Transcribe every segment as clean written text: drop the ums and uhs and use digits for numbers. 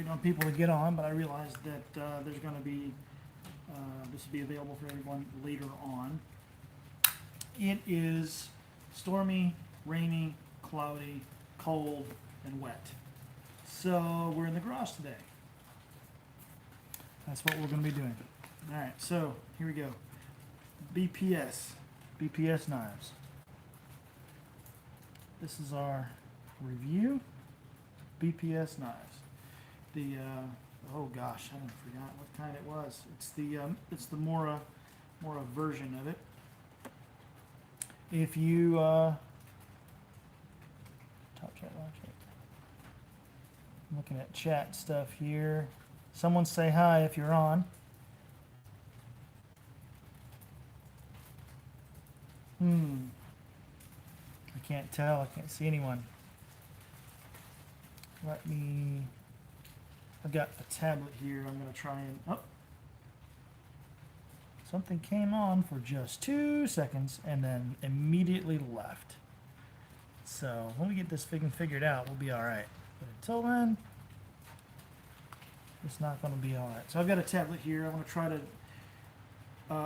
waiting on people to get on, but I realized that there's going to be, this will be available for everyone later on. It is stormy, rainy, cloudy, cold, and wet. So we're in the garage today. That's what we're going to be doing. All right, so here we go. BPS Knives. This is our review. BPS Knives. The oh gosh, I forgot what kind it was. It's the Mora version of it. If you top chat, bottom chat. I'm looking at chat stuff here. Someone say hi if you're on. I can't tell. I can't see anyone. I've got a tablet here. I'm going to try and, oh, something came on for just 2 seconds and then immediately left. So when we get this thing figured out, we'll be all right. But until then, it's not going to be all right. So I've got a tablet here. I'm going to try to,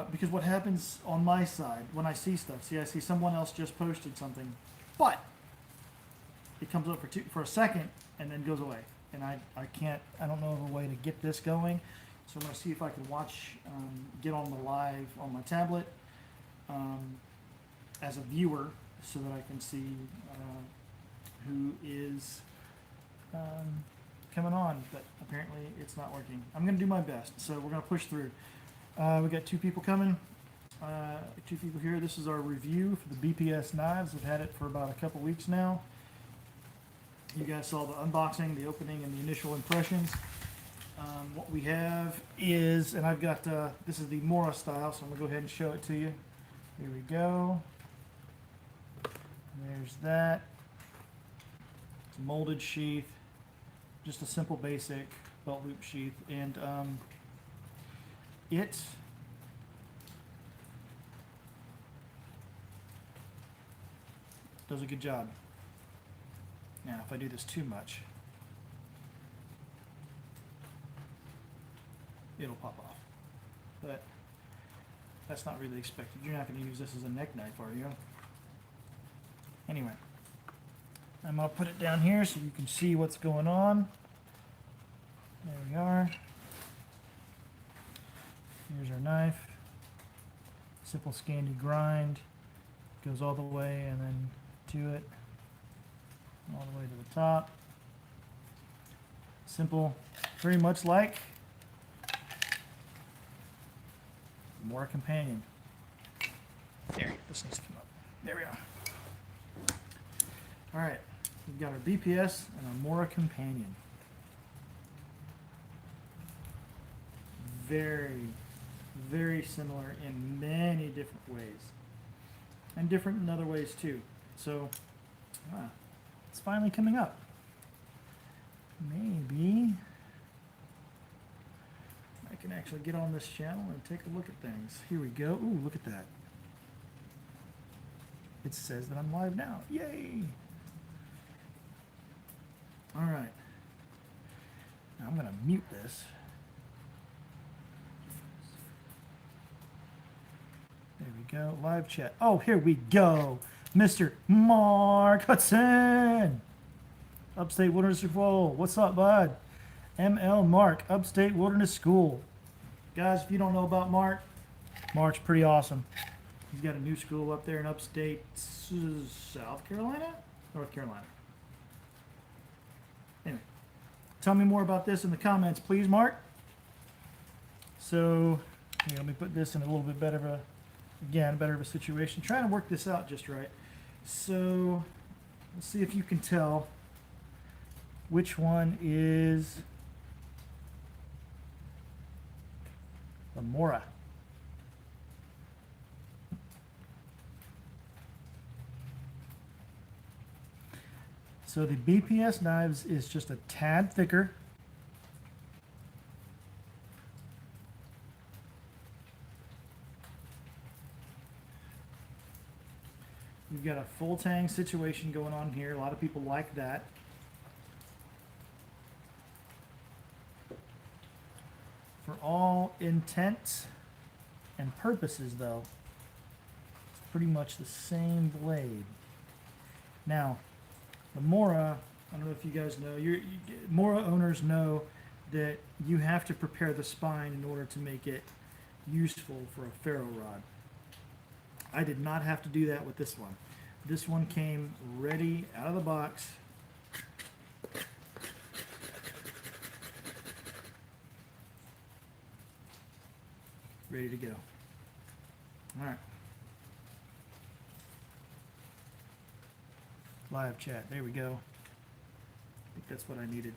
because what happens on my side when I see stuff, see, I see someone else just posted something, but it comes up for a second and then goes away. And I don't know of a way to get this going. So I'm going to see if I can get on the live on my tablet as a viewer so that I can see who is coming on. But apparently it's not working. I'm going to do my best. So we're going to push through. We got 2 people coming. 2 people here. This is our review for the BPS Knives. We've had it for about a couple weeks now. You guys saw the unboxing, the opening, and the initial impressions. What we have is, and I've got, this is the Mora style, so I'm going to go ahead and show it to you. Here we go. There's that. It's a molded sheath. Just a simple basic belt loop sheath. And it does a good job. Now, if I do this too much, it'll pop off. But that's not really expected. You're not going to use this as a neck knife, are you? Anyway, I'm going to put it down here so you can see what's going on. There we are. Here's our knife. Simple Scandi grind. Goes all the way and then to it. All the way to the top. Simple, very much like Mora Companion. There, this needs to come up. There we are. All right, we've got our BPS and our Mora Companion. Very, very similar in many different ways, and different in other ways too. So, it's finally coming up. Maybe I can actually get on this channel and take a look at things. Here we go. Ooh, look at that. It says that I'm live now. Yay! All right. Now I'm going to mute this. There we go. Live chat. Oh, here we go. Mr. Mark Hudson, Upstate Wilderness School. What's up, bud? ML Mark, Upstate Wilderness School. Guys, if you don't know about Mark, Mark's pretty awesome. He's got a new school up there in upstate South Carolina? North Carolina. Anyway, tell me more about this in the comments, please, Mark. So, here, let me put this in a little bit better of a situation. Trying to work this out just right. So let's see if you can tell which one is the Mora. So the BPS Knives is just a tad thicker. You've got a full tang situation going on here. A lot of people like that. For all intents and purposes, though, it's pretty much the same blade. Now, the Mora, I don't know if you guys know, Mora owners know that you have to prepare the spine in order to make it useful for a ferro rod. I did not have to do that with this one. This one came ready out of the box. Ready to go. All right. Live chat. There we go. I think that's what I needed.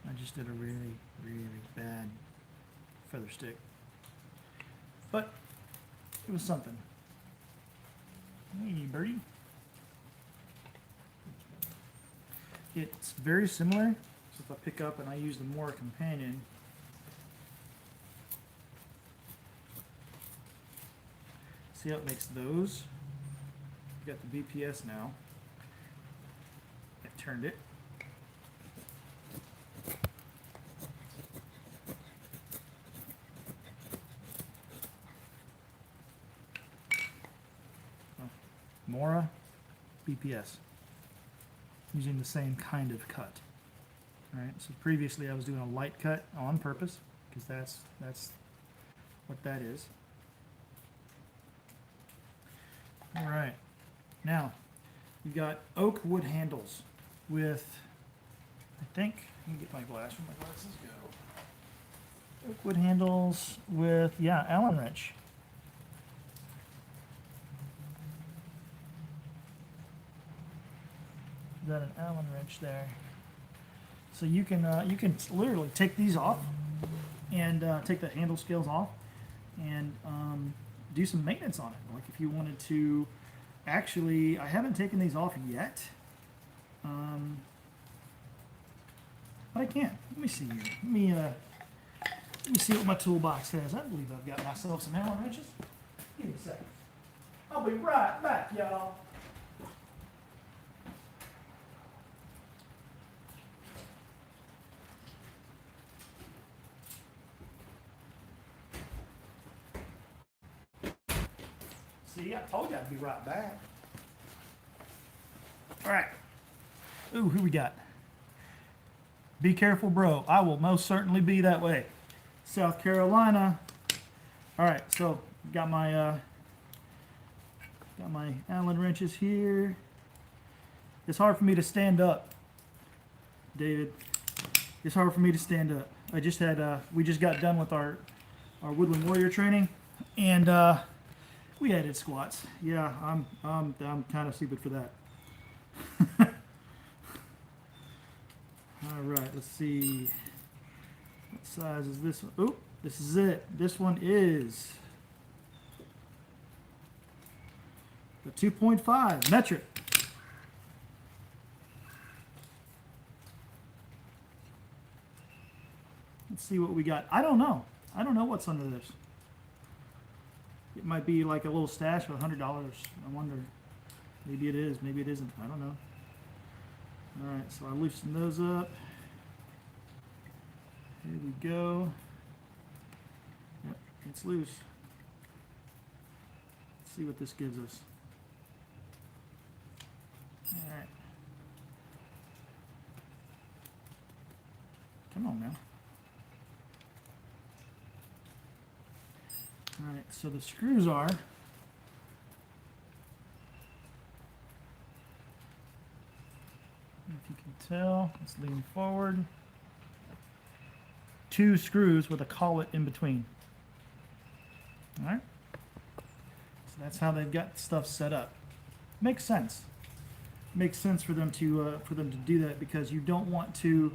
I just did a really, really bad feather stick. But it was something. Hey, birdie. It's very similar. So if I pick up and I use the Mora companion, see how it makes those? You got the BPS now. I turned it. Mora, BPS, using the same kind of cut. All right, so previously I was doing a light cut on purpose because that's what that is. All right, now you've got oak wood handles with, I think, let me get my glass where my glasses go. Oak wood handles with, yeah, Allen wrench. Got an Allen wrench there, so you can literally take these off and take the handle scales off and do some maintenance on it. Like if you wanted to, actually, I haven't taken these off yet, but I can. Let me see here. Let me see what my toolbox has. I believe I've got myself some Allen wrenches. Give me a second. I'll be right back, y'all. See, I told you I'd be right back. All right. Ooh, who we got? Be careful, bro. I will most certainly be that way. South Carolina. All right, so got my Allen wrenches here. It's hard for me to stand up, David. It's hard for me to stand up. I just had we just got done with our Woodland Warrior training, and we added squats. Yeah, I'm kind of stupid for that. All right, let's see. What size is this one? Oh, this is it. This one is the 2.5 metric. Let's see what we got. I don't know. I don't know what's under this. It might be like a little stash for $100. I wonder. Maybe it is. Maybe it isn't. I don't know. All right, so I loosen those up. Here we go. Yep, it's loose. Let's see what this gives us. All right. Come on now. All right, so the screws are if you can tell, let's lean forward. 2 screws with a collet in between. All right. So that's how they've got stuff set up. Makes sense. Makes sense for them to do that because you don't want to.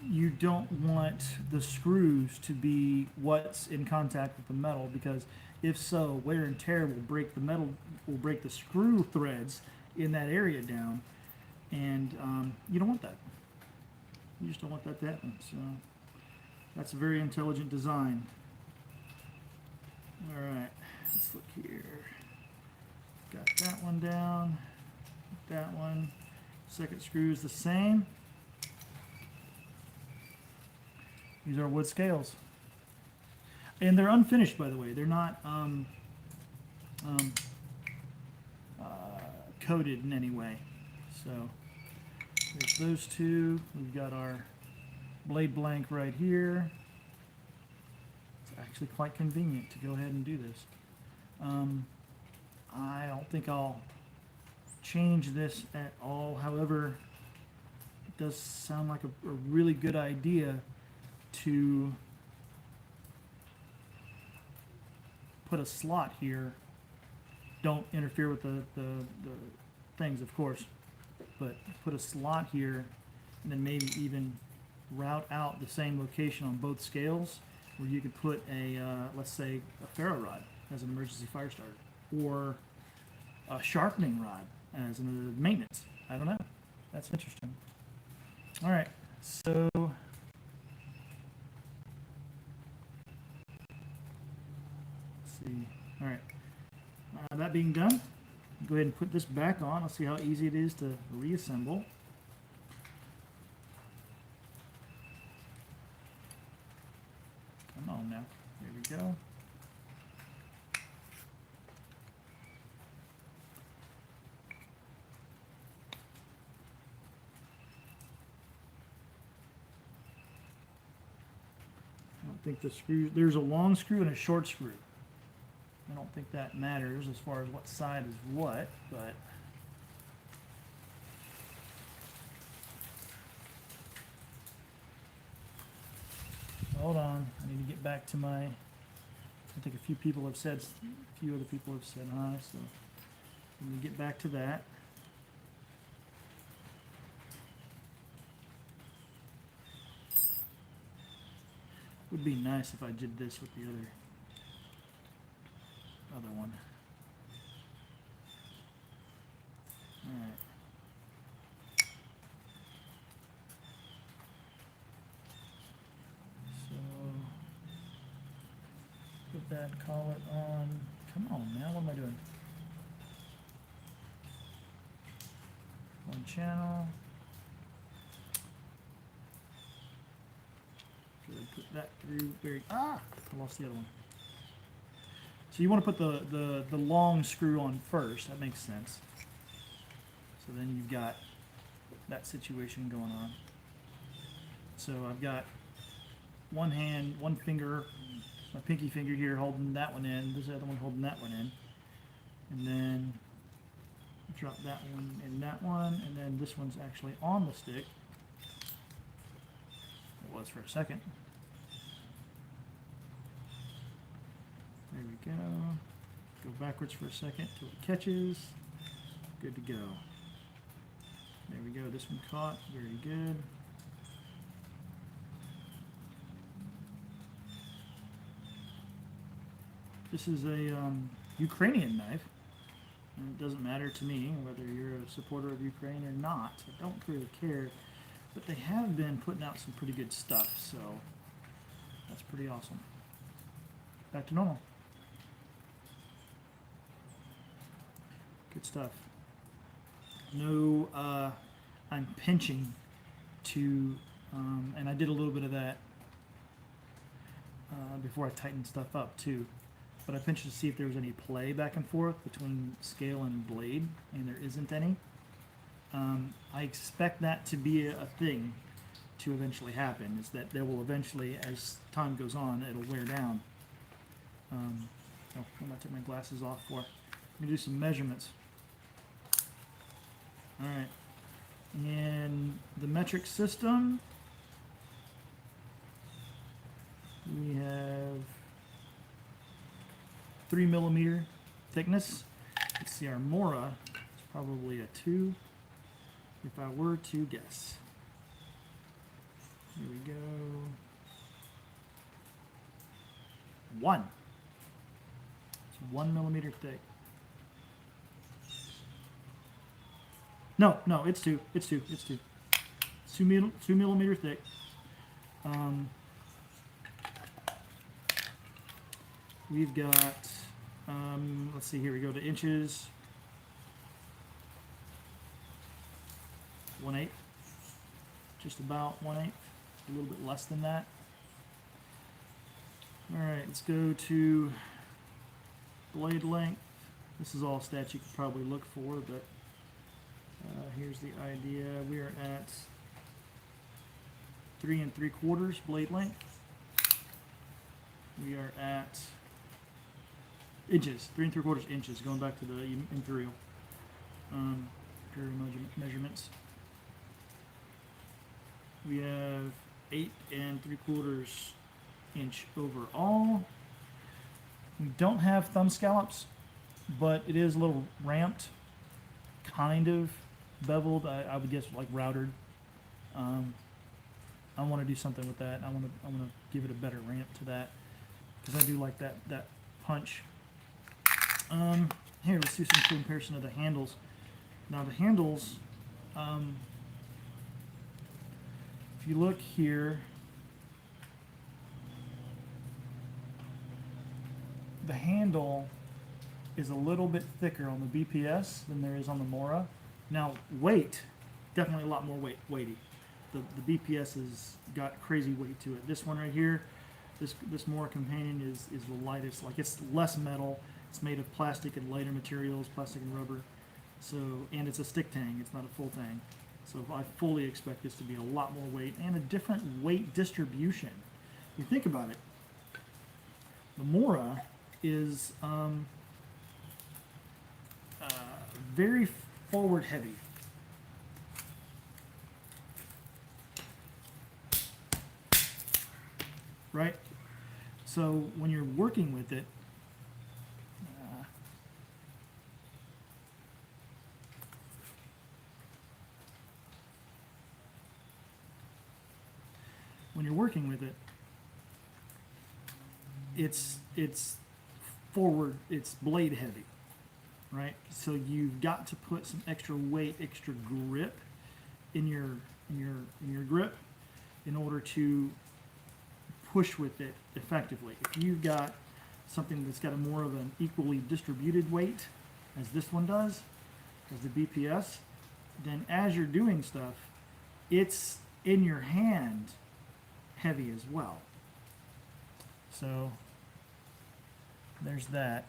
You don't want the screws to be what's in contact with the metal because if so, wear and tear will break the metal, will break the screw threads in that area down, and you don't want that. You just don't want that to happen. So that's a very intelligent design. All right, let's look here. Got that one down. That one. Second screw is the same. These are wood scales. And they're unfinished, by the way. They're not coated in any way. So there's those two. We've got our blade blank right here. It's actually quite convenient to go ahead and do this. I don't think I'll change this at all. However, it does sound like a really good idea to put a slot here. Don't interfere with the things, of course, but put a slot here and then maybe even route out the same location on both scales where you could put a, let's say, a ferro rod as an emergency fire starter, or a sharpening rod as a maintenance. I don't know. That's interesting. All right, so let's see. All right, that being done, go ahead and put this back on. Let's see how easy it is to reassemble. Come on now. There we go. I don't think the screw, there's a long screw and a short screw. I don't think that matters as far as what side is what, but hold on. I need to get back to my, I think a few other people have said hi, so let me get back to that. Would be nice if I did this with the other one. All right. So put that collet on. Come on now, what am I doing? One channel. Put that through very, I lost the other one. So you want to put the long screw on first. That makes sense. So then you've got that situation going on. So I've got one hand, one finger, my pinky finger here holding that one in, this other one holding that one in. And then drop that one in that one, and then this one's actually on the stick. It was for a second. There we go. Go backwards for a second till it catches. Good to go. There we go. This one caught. Very good. This is a Ukrainian knife. And it doesn't matter to me whether you're a supporter of Ukraine or not. I don't really care. But they have been putting out some pretty good stuff, so that's pretty awesome. Back to normal. Good stuff. No, I'm pinching to, and I did a little bit of that before I tightened stuff up too. But I pinched to see if there was any play back and forth between scale and blade, and there isn't any. I expect that to be a thing to eventually happen, is that there will eventually, as time goes on, it'll wear down. I'm going to take my glasses off for. Let me do some measurements. All right. In the metric system, we have 3 millimeter thickness. Let's see, our Mora is probably a 2, if I were to guess. Here we go. 1. It's 1 millimeter thick. No, it's 2. It's 2. 2 millimeter thick. We've got, let's see, here we go to inches. 1/8, just about 1/8, a little bit less than that. All right, let's go to blade length. This is all stats you could probably look for, but here's the idea. We are at 3 3/4 blade length. We are at inches, 3 3/4 inches, going back to the imperial measurements. We have 8 3/4 inch overall. We don't have thumb scallops, but it is a little ramped, kind of beveled. I would guess like routered. I want to do something with that. I want to give it a better ramp to that because I do like that punch. Here, let's do some comparison of the handles. Now the handles, if you look here, the handle is a little bit thicker on the BPS than there is on the Mora. Now weight, definitely a lot more weighty. The BPS has got crazy weight to it. This one right here, this Mora companion is the lightest. Like, it's less metal. It's made of plastic and lighter materials, plastic and rubber. So, and it's a stick tang. It's not a full tang. So I fully expect this to be a lot more weight and a different weight distribution. You think about it. The Mora is very forward heavy. Right? So when you're working with it, it's forward, it's blade heavy, right? So you've got to put some extra weight, extra grip in your grip in order to push with it effectively. If you've got something that's got a more of an equally distributed weight, as this one does, as the BPS, then as you're doing stuff, it's in your hand heavy as well. So there's that.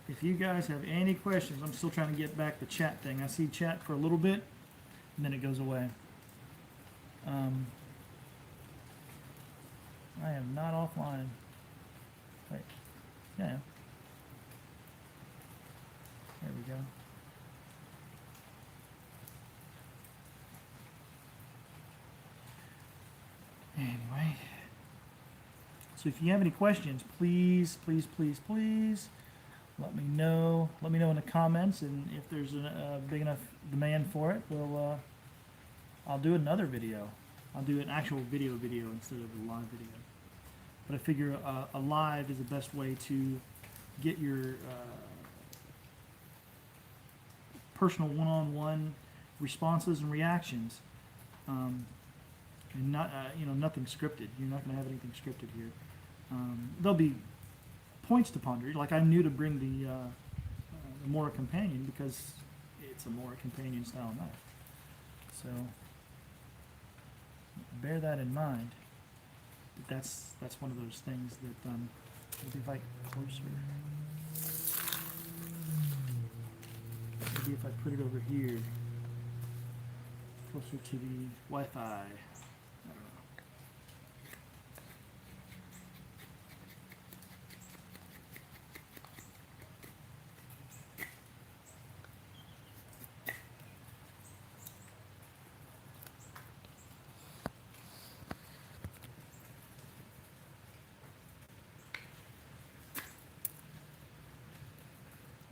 If you guys have any questions, I'm still trying to get back the chat thing. I see chat for a little bit, and then it goes away. I am not offline. Wait, yeah. There we go. Anyway, so if you have any questions, please let me know. Let me know in the comments, and if there's a big enough demand for it, I'll do another video. I'll do an actual video instead of a live video. But I figure a live is the best way to get your personal one-on-one responses and reactions, and not nothing scripted. You're not going to have anything scripted here. There'll be points to ponder. Like, I knew to bring the Mora companion because it's a Mora companion style knife. So bear that in mind. That's one of those things that maybe if I closer, maybe if I put it over here, closer to the Wi-Fi. I don't know.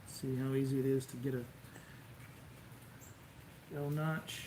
See how easy it is to get a L notch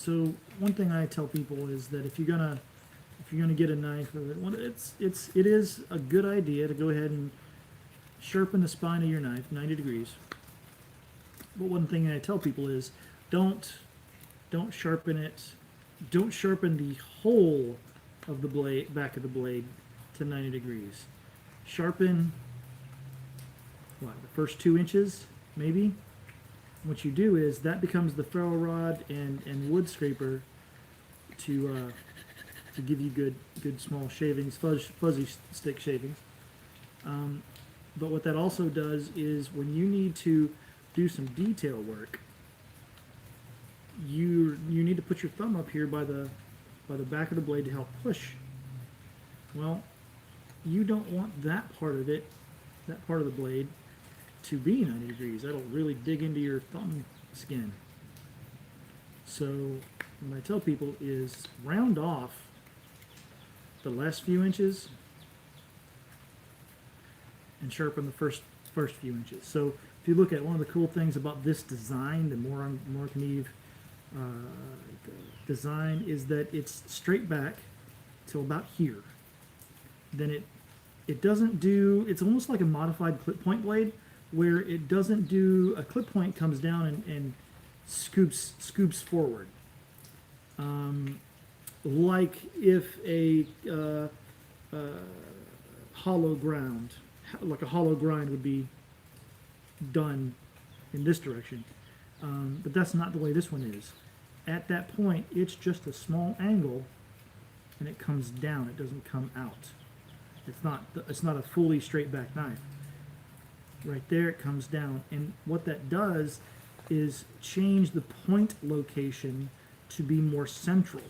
So one thing I tell people is that if you're gonna get a knife, it is a good idea to go ahead and sharpen the spine of your knife 90 degrees. But one thing I tell people is don't sharpen it. Don't sharpen the whole of the blade, back of the blade, to 90 degrees. Sharpen what, the first 2 inches, maybe. What you do is that becomes the ferro rod and wood scraper to give you good small shavings, fuzzy stick shavings. But what that also does is when you need to do some detail work, you need to put your thumb up here by the back of the blade to help push. Well, you don't want that part of it, that part of the blade, to be 90 degrees. That'll really dig into your thumb skin. So what I tell people is round off the last few inches and sharpen the first few inches. So if you look at one of the cool things about this design, the Mora Knives design, is that it's straight back till about here. Then it doesn't do, it's almost like a modified clip point blade, where it doesn't do, a clip point comes down and scoops forward. Like if a hollow grind would be done in this direction. But that's not the way this one is. At that point, it's just a small angle, and it comes down. It doesn't come out. It's not a fully straight back knife. Right there, it comes down, and what that does is change the point location to be more central.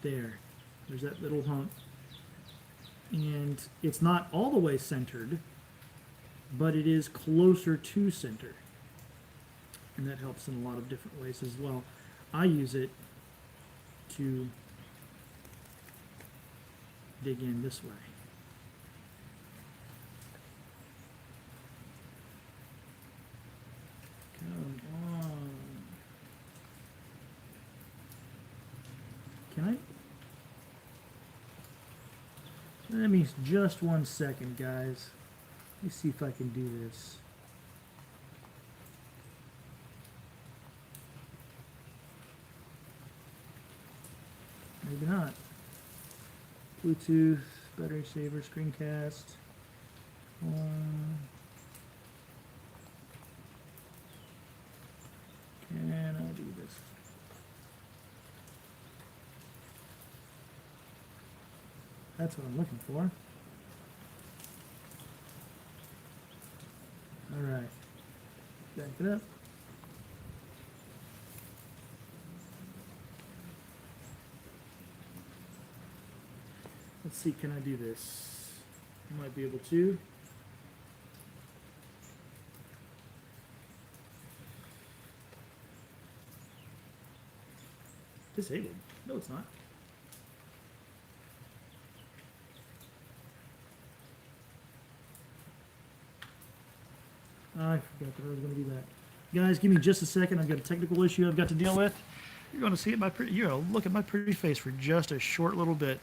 There's that little hump, and it's not all the way centered, but it is closer to center, and that helps in a lot of different ways as well. I use it to dig in this way. Come on. Can I? Let me just 1 second, guys. Let me see if I can do this. Maybe not. Bluetooth, battery saver, screencast. Can I do this? That's what I'm looking for. All right. Back it up. Let's see, can I do this? I might be able to. Disabled. No, it's not. I forgot that I was going to do that. Guys, give me just a second. I've got a technical issue I've got to deal with. You're going to see it. You're going to look at my pretty face for just a short little bit.